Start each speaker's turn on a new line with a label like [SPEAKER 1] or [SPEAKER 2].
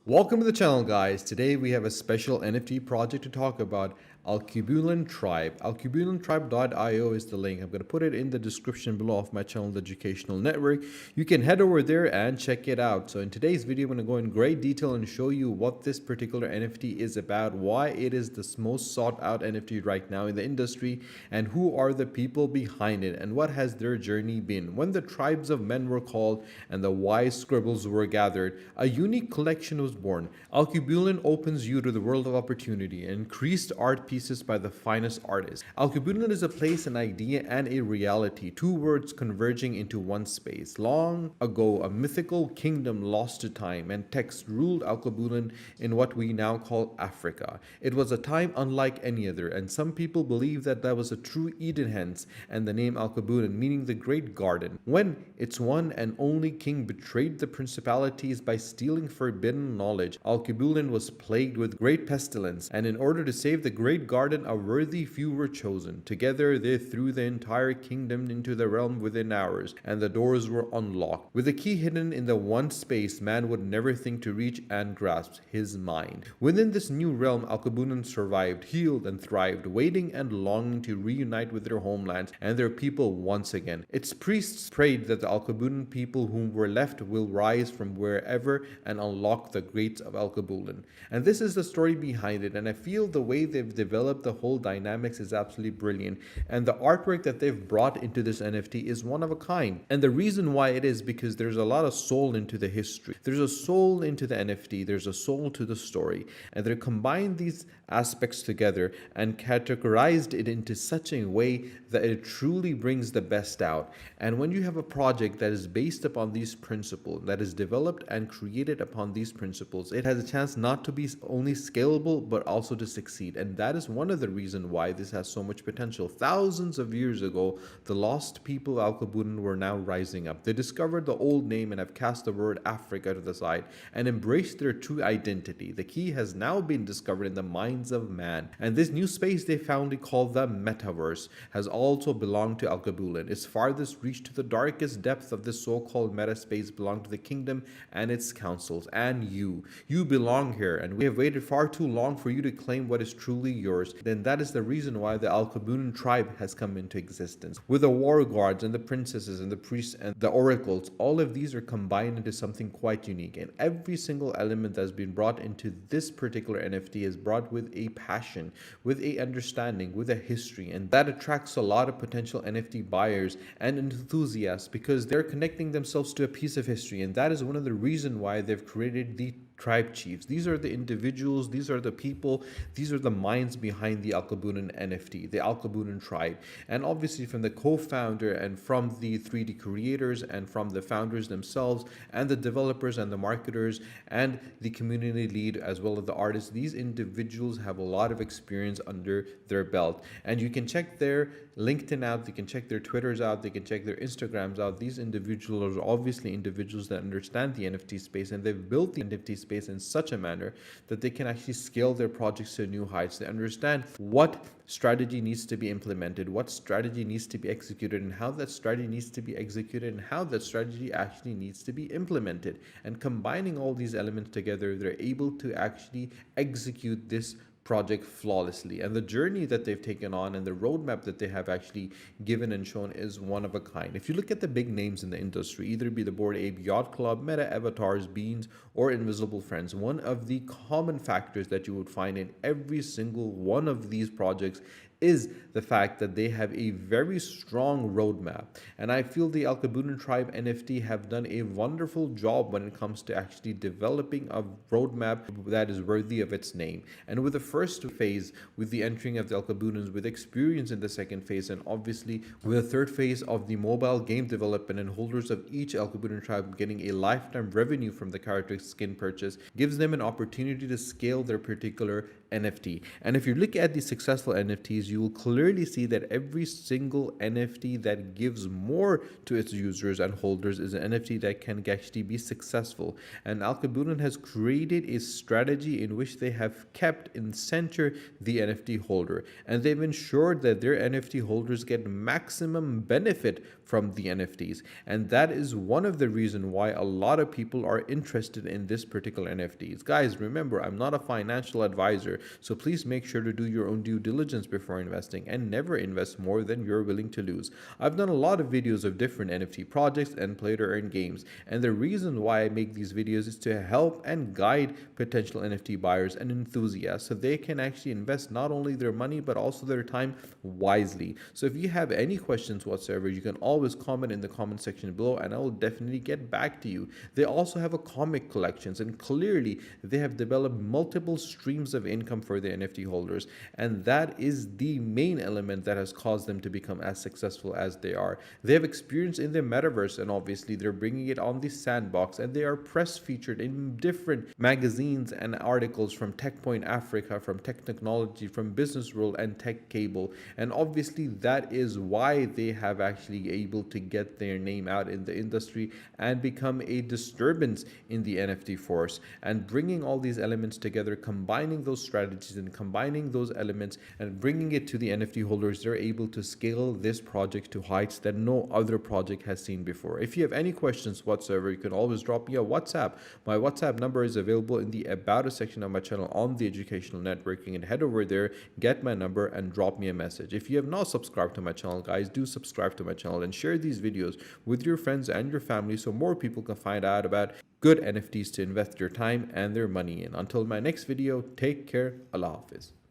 [SPEAKER 1] Welcome to the channel, guys. Today we have a special NFT project to talk about, Alkebulan Tribe. Alkebulantribe.io is the link. I'm going to put it in the description below of my channel, The Educational Network. You can head over there and check it out. So in today's video, I'm going to go in great detail and show you what this particular NFT is about, why it is the most sought out NFT right now in the industry, and who are the people behind it, and what has their journey been. When the tribes of men were called and the wise scribes were gathered, a unique collection was born. Alkebulan opens you to the world of opportunity and increased art pieces by the finest artists. Alkebulan is a place, an idea, and a reality, two words converging into one space. Long ago, a mythical kingdom lost to time and text ruled Alkebulan in what we now call Africa. It was a time unlike any other, and some people believe that that was a true Eden, hence, and the name Alkebulan, meaning the Great Garden. When its one and only king betrayed the principalities by stealing forbidden knowledge, Alkebulan was plagued with great pestilence, and in order to save the Great Garden, a worthy few were chosen. Together they threw the entire kingdom into the realm within hours, and the doors were unlocked. With the key hidden in the one space man would never think to reach and grasp, his mind. Within this new realm, Alkebulan survived, healed, and thrived, waiting and longing to reunite with their homelands and their people once again. Its priests prayed that the Alkebulan people whom were left will rise from wherever and unlock the gates of Alkebulan. And this is the story behind it, and I feel the way they've developed the whole dynamics is absolutely brilliant, and the artwork that they've brought into this NFT is one of a kind. And the reason why it is because there's a lot of soul into the history, there's a soul into the NFT, there's a soul to the story, and they combined these aspects together and categorized it into such a way that it truly brings the best out. And when you have a project that is based upon these principles, that is developed and created upon these principles, it has a chance not to be only scalable but also to succeed. And that is one of the reasons why this has so much potential. Thousands of years ago, the lost people of Alkebulan were now rising up. They discovered the old name and have cast the word Africa to the side and embraced their true identity. The key has now been discovered in the minds of man, and this new space they found, called the metaverse, has also belonged to Alkebulan. Its farthest reach to the darkest depth of this so-called meta space belonged to the kingdom and its councils. And you belong here, and we have waited far too long for you to claim what is truly yours. Then that is the reason why the Alkebulan tribe has come into existence. With the war guards and the princesses and the priests and the oracles, all of these are combined into something quite unique, and every single element that has been brought into this particular NFT is brought with a passion, with a understanding, with a history, and that attracts a lot of potential NFT buyers and enthusiasts because they're connecting themselves to a piece of history. And that is one of the reasons why they've created the tribe chiefs. These are the individuals, these are the people, these are the minds behind the Alkebulan NFT, the Alkebulan tribe. And obviously from the co-founder and from the 3D creators and from the founders themselves and the developers and the marketers and the community lead as well as the artists, these individuals have a lot of experience under their belt. And you can check their LinkedIn out, you can check their Twitters out, they can check their Instagrams out. These individuals are obviously individuals that understand the NFT space, and they've built the NFT space in such a manner that they can actually scale their projects to new heights. They understand what strategy needs to be implemented, what strategy needs to be executed, and how that strategy needs to be executed, and how that strategy actually needs to be implemented. And combining all these elements together, they're able to actually execute this project flawlessly. And the journey that they've taken on and the roadmap that they have actually given and shown is one of a kind. If you look at the big names in the industry, either be the Bored Ape Yacht Club, Meta Avatars, Beans, or Invisible Friends, one of the common factors that you would find in every single one of these projects is the fact that they have a very strong roadmap. And I feel the Alkebulan Tribe NFT have done a wonderful job when it comes to actually developing a roadmap that is worthy of its name. And with the first phase, with the entering of the Alkebulans, with experience in the second phase, and obviously with the third phase of the mobile game development and holders of each Alkebulan tribe getting a lifetime revenue from the character skin purchase, gives them an opportunity to scale their particular NFT. And if you look at the successful NFTs, you will clearly see that every single NFT that gives more to its users and holders is an NFT that can actually be successful. And Alkebulan has created a strategy in which they have kept in center the NFT holder, and they've ensured that their NFT holders get maximum benefit from the NFTs. And that is one of the reasons why a lot of people are interested in this particular NFTs. Guys, remember, I'm not a financial advisor, so please make sure to do your own due diligence before investing and never invest more than you're willing to lose. I've done a lot of videos of different NFT projects and play to earn games, and the reason why I make these videos is to help and guide potential NFT buyers and enthusiasts so they can actually invest not only their money but also their time wisely. So if you have any questions whatsoever, you can always comment in the comment section below and I will definitely get back to you. They also have a comic collections, and clearly they have developed multiple streams of income for the NFT holders, and that is the main element that has caused them to become as successful as they are. They have experience in the metaverse, and obviously they're bringing it on the sandbox, and they are press featured in different magazines and articles from TechPoint Africa, from Tech Technology, from Business World, and Tech Cable. And obviously that is why they have actually able to get their name out in the industry and become a disturbance in the NFT force. And bringing all these elements together, combining those strategies and combining those elements and bringing it to the NFT holders, they're able to scale this project to heights that no other project has seen before. If you have any questions whatsoever, you can always drop me a WhatsApp. My WhatsApp number is available in the About Us section of my channel on the Educational Networking, and head over there, get my number and drop me a message. If you have not subscribed to my channel, guys, do subscribe to my channel and share these videos with your friends and your family so more people can find out about good NFTs to invest their time and their money in. Until my next video, take care. Allah Hafiz.